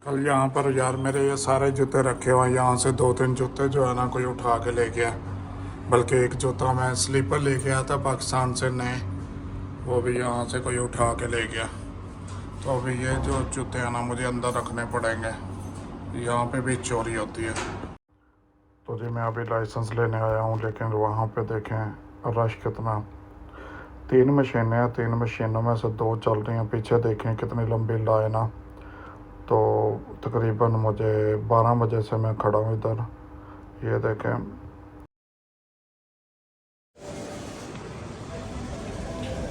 कल यहाँ पर यार मेरे ये सारे जूते रखे हुए हैं, यहाँ से दो तीन जूते जो है ना कोई उठा के ले गया। बल्कि एक जूता मैं स्लीपर लेके आया था पाकिस्तान से नए, वो भी यहाँ से कोई उठा के ले गया। तो अभी ये जो जूते हैं ना मुझे अंदर रखने पड़ेंगे, यहाँ पे भी चोरी होती है। तो जी मैं अभी लाइसेंस लेने आया हूँ, लेकिन वहाँ पे देखें रश कितना। तीन मशीनें हैं, तीन मशीनों में से दो चल रही हैं, पीछे देखें कितनी लंबी लाइन है। तो तकरीबन मुझे 12 बजे से मैं खड़ा हूँ इधर, ये देखें।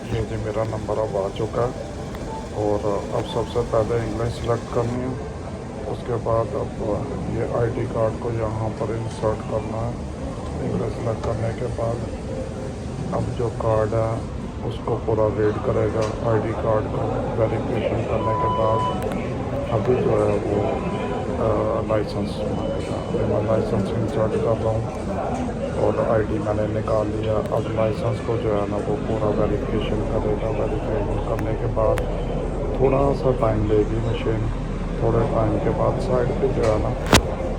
ये जी मेरा नंबर अब आ चुका है, और अब सबसे पहले इंग्लिश सेलेक्ट करनी है। उसके बाद अब ये आईडी कार्ड को यहाँ पर इंसर्ट करना है। इंग्लिश सेलेक्ट करने के बाद अब जो कार्ड है उसको पूरा रीड करेगा, आईडी कार्ड को वेरिफिकेशन करने के बाद अभी जो है वो लाइसेंस मांगेगा। मैं लाइसेंस इंसर्ट कर रहा हूँ और आईडी मैंने निकाल लिया। अब लाइसेंस को जो है ना वो पूरा वेरिफिकेशन करेगा। वेरिफिकेशन करने के बाद थोड़ा सा टाइम लेगी मशीन। थोड़े टाइम के बाद साइड पे जो है ना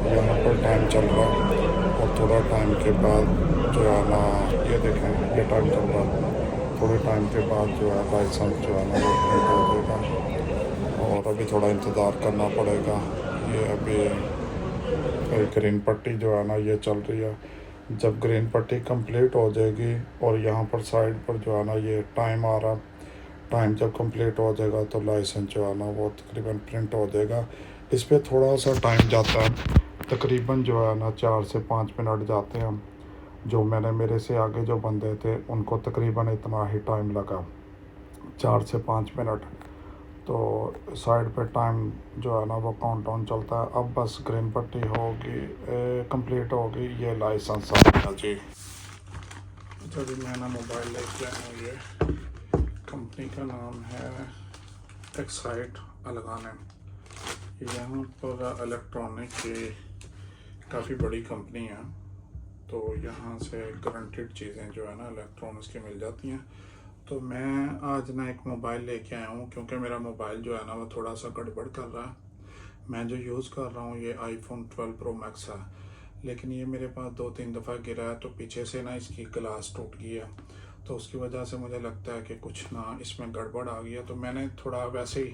यहाँ पर टाइम चल रहा है, और थोड़ा टाइम के बाद जो है ना ये देखें ये टाइम चल रहा है। थोड़े टाइम के बाद जो है लाइसेंस जो है ना वो प्रिंट हो जाएगा, और अभी थोड़ा इंतज़ार करना पड़ेगा। ये अभी ग्रीन पट्टी जो है ना ये चल रही है। जब ग्रीन पट्टी कंप्लीट हो जाएगी और यहाँ पर साइड पर जो है ना ये टाइम आ रहा, टाइम जब कंप्लीट हो जाएगा तो लाइसेंस जो है ना वो तकरीबन प्रिंट हो जाएगा। इस पर थोड़ा सा टाइम जाता है, तकरीबन जो है ना 4 से 5 मिनट जाते हैं। जो मेरे से आगे जो बंदे थे उनको तकरीबन इतना ही टाइम लगा, 4 से 5 मिनट। तो साइड पे टाइम जो है ना वो काउंट डाउन चलता है। अब बस ग्रीन पट्टी होगी, कंप्लीट होगी, ये लाइसेंस आ गया जी। अच्छा जी मैं ना मोबाइल लेके आया हूँ, ये कंपनी का नाम है एक्साइट अलगाने। यहाँ पर इलेक्ट्रॉनिक की काफ़ी बड़ी कंपनी है, तो यहाँ से गारंटेड चीज़ें जो है ना इलेक्ट्रॉनिक्स की मिल जाती हैं। तो मैं आज ना एक मोबाइल लेके आया हूँ, क्योंकि मेरा मोबाइल जो है ना वो थोड़ा सा गड़बड़ कर रहा है। मैं जो यूज़ कर रहा हूँ ये आईफोन 12 प्रो मैक्स है, लेकिन ये मेरे पास 2-3 दफ़ा गिरा है, तो पीछे से ना इसकी ग्लास टूट गई है। तो उसकी वजह से मुझे लगता है कि कुछ ना इसमें गड़बड़ आ गया। तो मैंने थोड़ा वैसे ही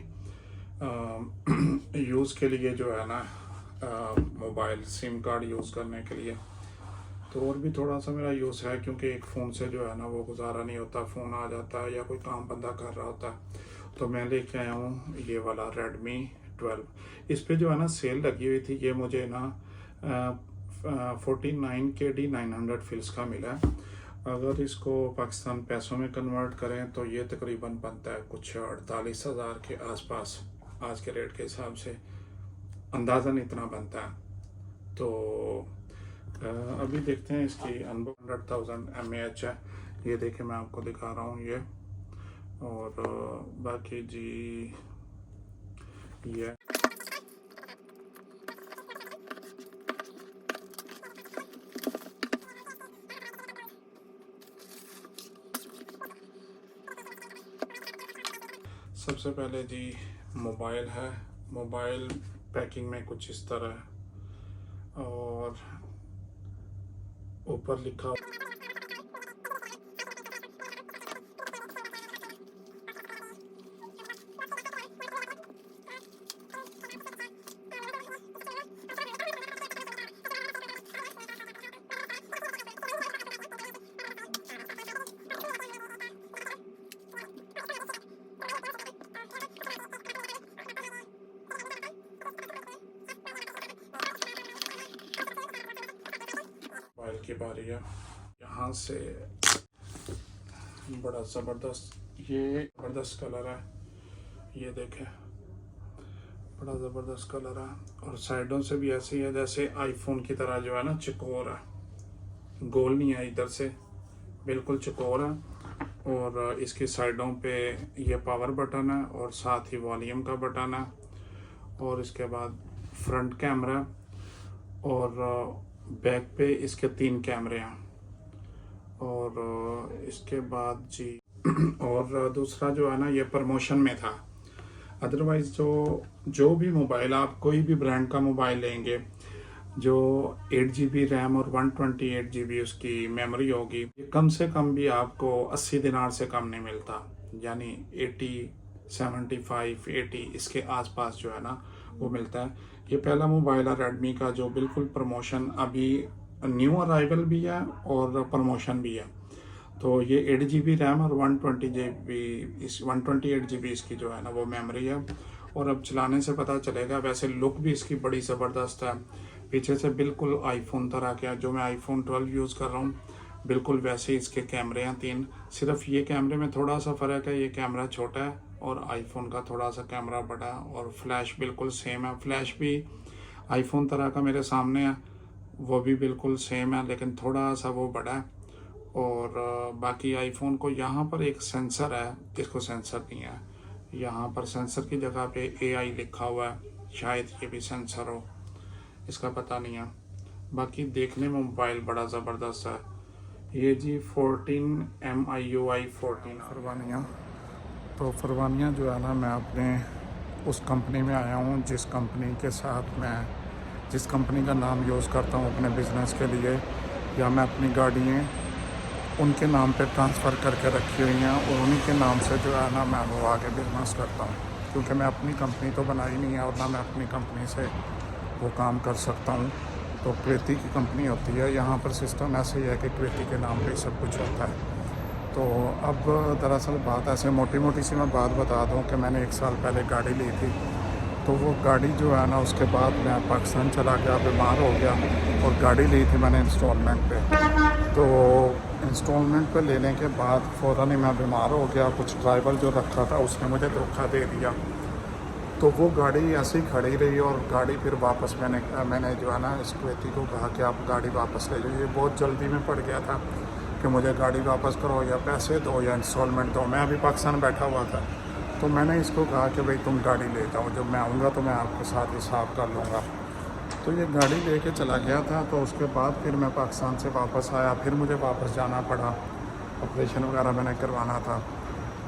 यूज़ के लिए जो है ना मोबाइल सिम कार्ड यूज़ करने के लिए, तो और भी थोड़ा सा मेरा यूज़ है, क्योंकि एक फ़ोन से जो है ना वो गुजारा नहीं होता। फ़ोन आ जाता है या कोई काम बंदा कर रहा होता है। तो मैं लेके आया हूँ ये वाला Redmi 12। इस पे जो है ना सेल लगी हुई थी, ये मुझे ना 49 KD 900 फिल्स का मिला है। अगर इसको पाकिस्तान पैसों में कन्वर्ट करें तो ये तकरीबन बनता है कुछ 48,000 के आसपास, आज के रेट के हिसाब से अंदाज़न इतना बनता है। तो अभी देखते हैं इसकी 100,000 mAh है। ये देखिए मैं आपको दिखा रहा हूँ ये, और बाकी जी ये सबसे पहले जी मोबाइल है। मोबाइल पैकिंग में कुछ इस तरह है, और ऊपर लिखा मोबाइल की बारी है। यहाँ से बड़ा ज़बरदस्त, ये ज़बरदस्त कलर है, ये देखें बड़ा ज़बरदस्त कलर है। और साइडों से भी ऐसे ही है जैसे आईफोन की तरह जो है ना चकोर है, गोल नहीं है, इधर से बिल्कुल चकोर है। और इसकी साइडों पे ये पावर बटन है, और साथ ही वॉल्यूम का बटन है। और इसके बाद फ्रंट कैमरा, और बैक पे इसके 3 कैमरे हैं। और इसके बाद जी और दूसरा जो है ना ये प्रमोशन में था। अदरवाइज़ जो भी मोबाइल, आप कोई भी ब्रांड का मोबाइल लेंगे, जो 8 GB रैम और 128 GB उसकी मेमोरी होगी, ये कम से कम भी आपको 80 दिनार से कम नहीं मिलता, यानी 80, 75, 80 इसके आसपास जो है ना वो मिलता है। ये पहला मोबाइल है रेडमी का जो बिल्कुल प्रमोशन, अभी न्यू अराइवल भी है और प्रमोशन भी है। तो ये 8 GB रैम और 128 GB इसकी जो है ना वो मेमोरी है। और अब चलाने से पता चलेगा, वैसे लुक भी इसकी बड़ी ज़बरदस्त है, पीछे से बिल्कुल आईफोन तरह के, जो मैं आईफोन 12 यूज़ कर रहा हूँ बिल्कुल वैसे ही इसके कैमरे हैं 3। सिर्फ ये कैमरे में थोड़ा सा फ़र्क है, ये कैमरा छोटा है और आईफोन का थोड़ा सा कैमरा बड़ा है, और फ्लैश बिल्कुल सेम है। फ्लैश भी आईफोन तरह का मेरे सामने है, वो भी बिल्कुल सेम है लेकिन थोड़ा सा वो बड़ा है। और बाकी आईफोन को यहाँ पर एक सेंसर है, इसको सेंसर नहीं है, यहाँ पर सेंसर की जगह पे AI लिखा हुआ है, शायद ये भी सेंसर हो, इसका पता नहीं है। बाकी देखने में मोबाइल बड़ा ज़बरदस्त है। ये जी 14 MIUI 14 फरवानिया। तो फरवानिया जो है ना, मैं अपने उस कंपनी में आया हूँ जिस कंपनी के साथ मैं जिस कंपनी का नाम यूज़ करता हूँ अपने बिज़नेस के लिए, या मैं अपनी गाड़ियाँ उनके नाम पे ट्रांसफ़र करके रखी हुई हैं और उन्हीं के नाम से जो है ना मैं वो आगे बिजनेस करता हूँ, क्योंकि मैं अपनी कंपनी तो बनाई नहीं है और ना मैं अपनी कंपनी से वो काम कर सकता हूँ। तो क्वेती की कंपनी होती है, यहाँ पर सिस्टम ऐसे ही है कि क्वेती के नाम पे सब कुछ होता है। तो अब दरअसल बात ऐसे मोटी मोटी सी मैं बात बता दूँ कि मैंने 1 साल पहले गाड़ी ली थी, तो वो गाड़ी जो है ना उसके बाद मैं पाकिस्तान चला गया, बीमार हो गया, और गाड़ी ली थी मैंने इंस्टॉलमेंट पे। तो इंस्टॉलमेंट पे लेने के बाद फ़ौरन ही मैं बीमार हो गया, कुछ ड्राइवर जो रखा था उसने मुझे धोखा दे दिया, तो वो गाड़ी ऐसे ही खड़ी रही और गाड़ी फिर वापस मैंने जो है ना इस क्वेती को कहा कि आप गाड़ी वापस ले जाइए। बहुत जल्दी में पड़ गया था कि मुझे गाड़ी वापस करो या पैसे दो या इंस्टॉलमेंट दो, मैं अभी पाकिस्तान बैठा हुआ था। तो मैंने इसको कहा कि भाई तुम गाड़ी ले जाओ, जब मैं आऊँगा तो मैं आपके साथ हिसाब कर लूँगा। तो ये गाड़ी लेके चला गया था। तो उसके बाद फिर मैं पाकिस्तान से वापस आया, फिर मुझे वापस जाना पड़ा, ऑपरेशन वगैरह मैंने करवाना था।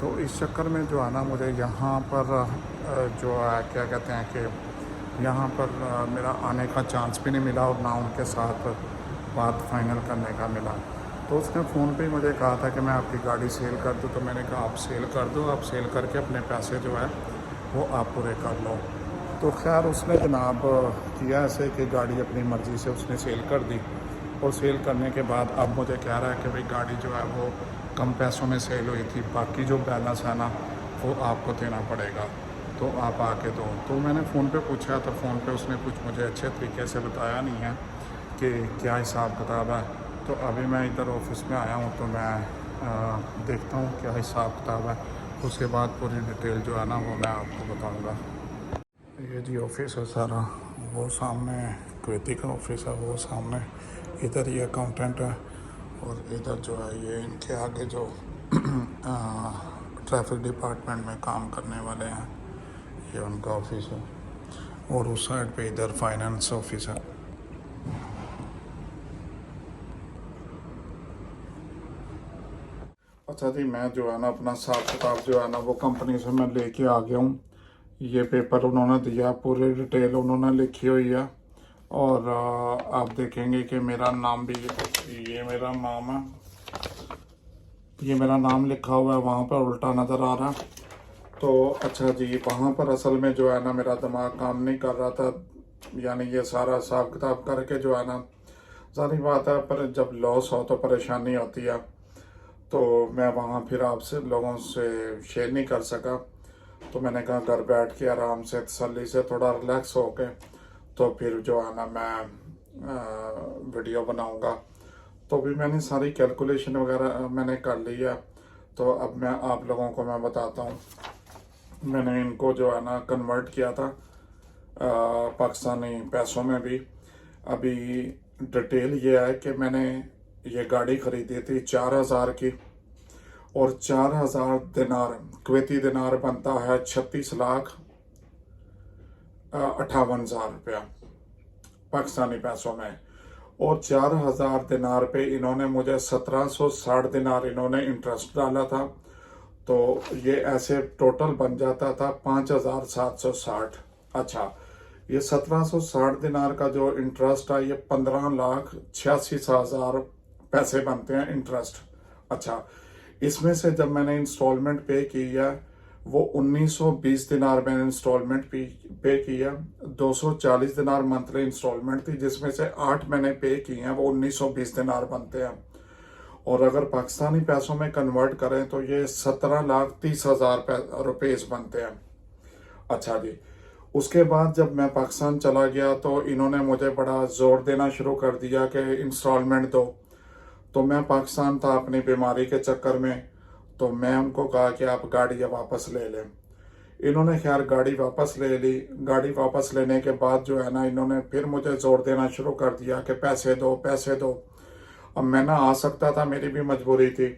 तो इस चक्कर में जो है ना मुझे यहाँ पर जो है क्या कहते हैं कि यहाँ पर मेरा आने का चांस भी नहीं मिला और ना उनके साथ बात फाइनल करने का मिला। तो उसने फ़ोन पे ही मुझे कहा था कि मैं आपकी गाड़ी सेल कर दूँ, तो मैंने कहा आप सेल कर दो, आप सेल करके अपने पैसे जो है वो आप पूरे कर लो। तो खैर उसने जनाब किया ऐसे कि गाड़ी अपनी मर्ज़ी से उसने सेल कर दी, और सेल करने के बाद अब मुझे कह रहा है कि भाई गाड़ी जो है वो कम पैसों में सेल हुई थी, बाकी जो बैलेंस है ना वो आपको देना पड़ेगा, तो आप आके दो। तो मैंने फ़ोन पे पूछा, तो फ़ोन पे उसने कुछ मुझे अच्छे तरीके से बताया नहीं है कि क्या हिसाब किताब है। तो अभी मैं इधर ऑफिस में आया हूँ, तो मैं देखता हूँ क्या हिसाब किताब है, उसके बाद पूरी डिटेल जो है ना वो मैं आपको बताऊँगा। ये जी ऑफिस है सारा, वो सामने क्वेती का ऑफिस है, वो सामने इधर ये अकाउंटेंट है, और इधर जो है ये इनके आगे जो ट्रैफिक डिपार्टमेंट में काम करने वाले हैं, ये उनका ऑफिस है, और उस साइड पे इधर फाइनेंस ऑफिस है। अच्छा जी, मैं जो है ना अपना हिसाब किताब जो है ना वो कंपनी से मैं लेके आ गया हूँ। ये पेपर उन्होंने दिया, पूरी डिटेल उन्होंने लिखी हुई है, और आप देखेंगे कि मेरा नाम भी, ये मेरा नाम है, ये मेरा नाम लिखा हुआ है, वहाँ पर उल्टा नज़र आ रहा। तो अच्छा जी, वहाँ पर असल में जो है ना मेरा दिमाग काम नहीं कर रहा था, यानी ये सारा हिसाब किताब करके जो है ना, सारी बात है, पर जब लॉस हो तो परेशानी होती है। तो मैं वहाँ फिर आपसे लोगों से शेयर नहीं कर सका, तो मैंने कहा घर बैठ के आराम से तसल्ली से थोड़ा रिलैक्स हो के तो फिर जो है ना मैं वीडियो बनाऊंगा। तो भी मैंने सारी कैलकुलेशन वगैरह मैंने कर ली है, तो अब मैं आप लोगों को मैं बताता हूँ। मैंने इनको जो है ना कन्वर्ट किया था पाकिस्तानी पैसों में भी। अभी डिटेल ये है कि मैंने ये गाड़ी ख़रीदी थी 4,000 की, और 4,000 दिनार, क्वेती दिनार बनता है 36,58,000 रुपया पाकिस्तानी पैसों में, और 4,000 दिनार पे इन्होंने मुझे 1,760 दिनार इन्होंने इंटरेस्ट डाला था। तो ये ऐसे टोटल बन जाता था 5,760। अच्छा, ये 1760 दिनार का जो इंटरेस्ट है ये 15,86,000 पैसे बनते हैं इंटरेस्ट। अच्छा, इसमें से जब मैंने इंस्टॉलमेंट पे की है वो 1920 दिनार मैंने इंस्टॉलमेंट पे किया। 240 दिनार मंथली इंस्टॉलमेंट थी, जिसमें से 8 मैंने पे की हैं, वो 1920 दिनार बनते हैं। और अगर पाकिस्तानी पैसों में कन्वर्ट करें तो ये 17,30,000 रुपीस बनते हैं। अच्छा जी, उसके बाद जब मैं पाकिस्तान चला गया तो इन्होंने मुझे बड़ा जोर देना शुरू कर दिया कि इंस्टॉलमेंट दो। तो मैं पाकिस्तान था अपनी बीमारी के चक्कर में, तो मैं उनको कहा कि आप गाड़ी वापस ले लें। इन्होंने खैर गाड़ी वापस ले ली। गाड़ी वापस लेने के बाद जो है ना, इन्होंने फिर मुझे जोर देना शुरू कर दिया कि पैसे दो पैसे दो। अब मैं ना आ सकता था, मेरी भी मजबूरी थी,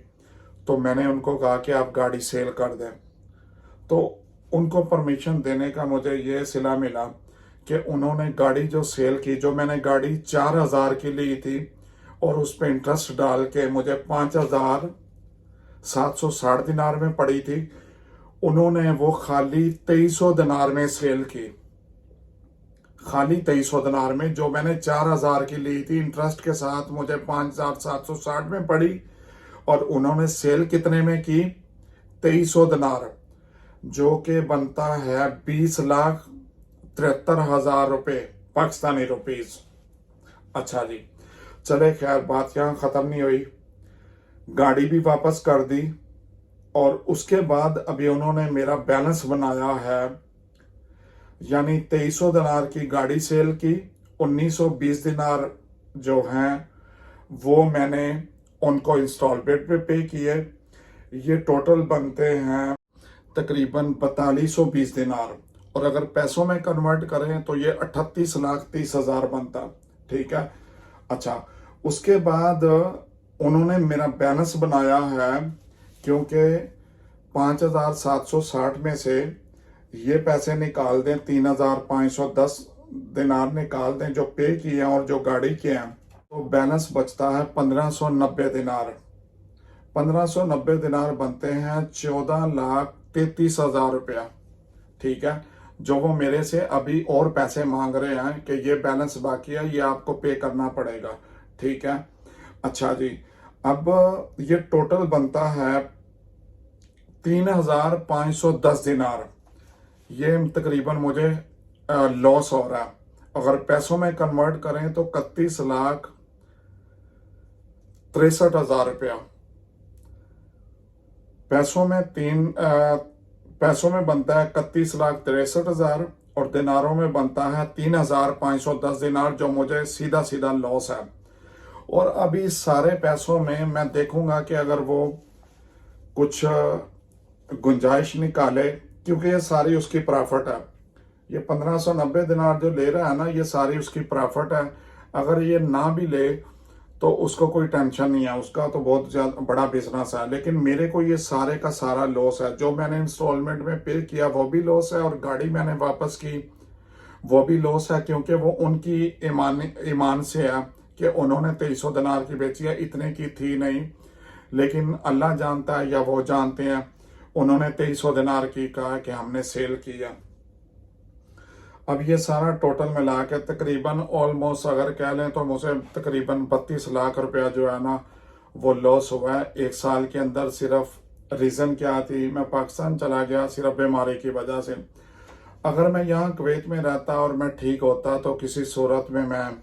तो मैंने उनको कहा कि आप गाड़ी सेल कर दें। तो उनको परमिशन देने का मुझे ये सिला मिला कि उन्होंने गाड़ी जो सेल की, जो मैंने गाड़ी 4,000 की ली थी और उस पर इंटरेस्ट डाल के मुझे 5,760 दिनार में पड़ी थी, उन्होंने वो खाली 2300 दिनार में सेल की। खाली 2300 दिनार में, जो मैंने 4,000 की ली थी इंटरेस्ट के साथ, मुझे 5,760 में पड़ी। और उन्होंने सेल कितने में की? 2300 दिनार, जो कि बनता है 20,73,000 रुपये पाकिस्तानी रुपीस। अच्छा जी, चले खैर बात यहाँ ख़त्म नहीं हुई। गाड़ी भी वापस कर दी और उसके बाद अभी उन्होंने मेरा बैलेंस बनाया है, यानी 2300 दिनार की गाड़ी सेल की, 1920 दिनार जो हैं वो मैंने उनको इंस्टॉलमेंट पे पे किए। ये टोटल बनते हैं तकरीबन 4220 दिनार, और अगर पैसों में कन्वर्ट करें तो ये 38,30,000 बनता। ठीक है। अच्छा, उसके बाद उन्होंने मेरा बैलेंस बनाया है, क्योंकि 5,760 में से ये पैसे निकाल दें, 3,510 दिनार निकाल दें जो पे किए हैं और जो गाड़ी के हैं, तो बैलेंस बचता है 1,590 दिनार। 1,590 दिनार बनते हैं 14,33,000 रुपया। ठीक है, जो वो मेरे से अभी और पैसे मांग रहे हैं कि ये बैलेंस बाकी है, ये आपको पे करना पड़ेगा। ठीक है। अच्छा जी, अब ये टोटल बनता है 3,510 दिनार। ये तकरीबन मुझे लॉस हो रहा है। अगर पैसों में कन्वर्ट करें तो 31,63,000 रुपया। पैसों में बनता है 31,63,000 और दिनारों में बनता है 3,510 दिनार, जो मुझे सीधा सीधा लॉस है। और अभी सारे पैसों में मैं देखूंगा कि अगर वो कुछ गुंजाइश निकाले, क्योंकि ये सारी उसकी प्रॉफिट है। ये 1,590 दिनार जो ले रहा है ना, ये सारी उसकी प्रॉफिट है। अगर ये ना भी ले तो उसको कोई टेंशन नहीं है, उसका तो बहुत ज़्यादा बड़ा बिजनेस है। लेकिन मेरे को ये सारे का सारा लॉस है। जो मैंने इंस्टॉलमेंट में पे किया वो भी लॉस है, और गाड़ी मैंने वापस की वो भी लॉस है, क्योंकि वो उनकी ईमान से है कि उन्होंने 2300 दिनार की बेची है, इतने की थी नहीं। लेकिन अल्लाह जानता है या वो जानते हैं, उन्होंने 2300 दिनार की कहा कि हमने सेल किया। अब ये सारा टोटल मिला के तकरीबन ऑलमोस्ट अगर कह लें तो मुझे तकरीबन 32 लाख रुपया जो है ना वो लॉस हुआ है एक साल के अंदर। सिर्फ रीज़न क्या थी, मैं पाकिस्तान चला गया सिर्फ बीमारी की वजह से। अगर मैं यहाँ कुवैत में रहता और मैं ठीक होता तो किसी सूरत में मैं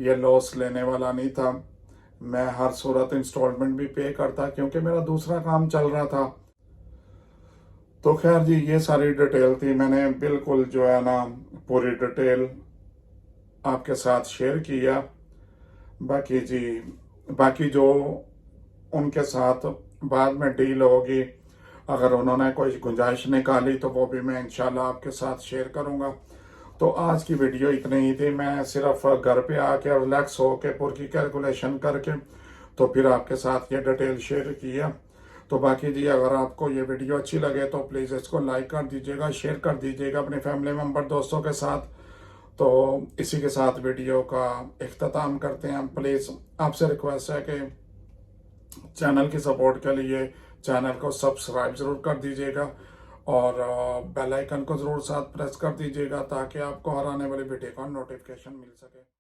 ये लॉस लेने वाला नहीं था। मैं हर सूरत इंस्टॉलमेंट भी पे करता, क्योंकि मेरा दूसरा काम चल रहा था। तो खैर जी, ये सारी डिटेल थी, मैंने बिल्कुल जो है ना पूरी डिटेल आपके साथ शेयर किया। बाकी जी, बाकी जो उनके साथ बाद में डील होगी, अगर उन्होंने कोई गुंजाइश निकाली तो वो भी मैं इंशाल्लाह आपके साथ शेयर करूंगा। तो आज की वीडियो इतनी ही थी। मैं सिर्फ घर पे आके रिलैक्स होके पूरी कैलकुलेशन करके तो फिर आपके साथ ये डिटेल शेयर किया। तो बाकी जी, अगर आपको ये वीडियो अच्छी लगे तो प्लीज़ इसको लाइक कर दीजिएगा, शेयर कर दीजिएगा अपने फैमिली मेम्बर दोस्तों के साथ। तो इसी के साथ वीडियो का इख्तिताम करते हैं। प्लीज़ आपसे रिक्वेस्ट है कि चैनल की सपोर्ट के लिए चैनल को सब्सक्राइब ज़रूर कर दीजिएगा और बेल आइकन को ज़रूर साथ प्रेस कर दीजिएगा ताकि आपको हर आने वाली वीडियो का नोटिफिकेशन मिल सके।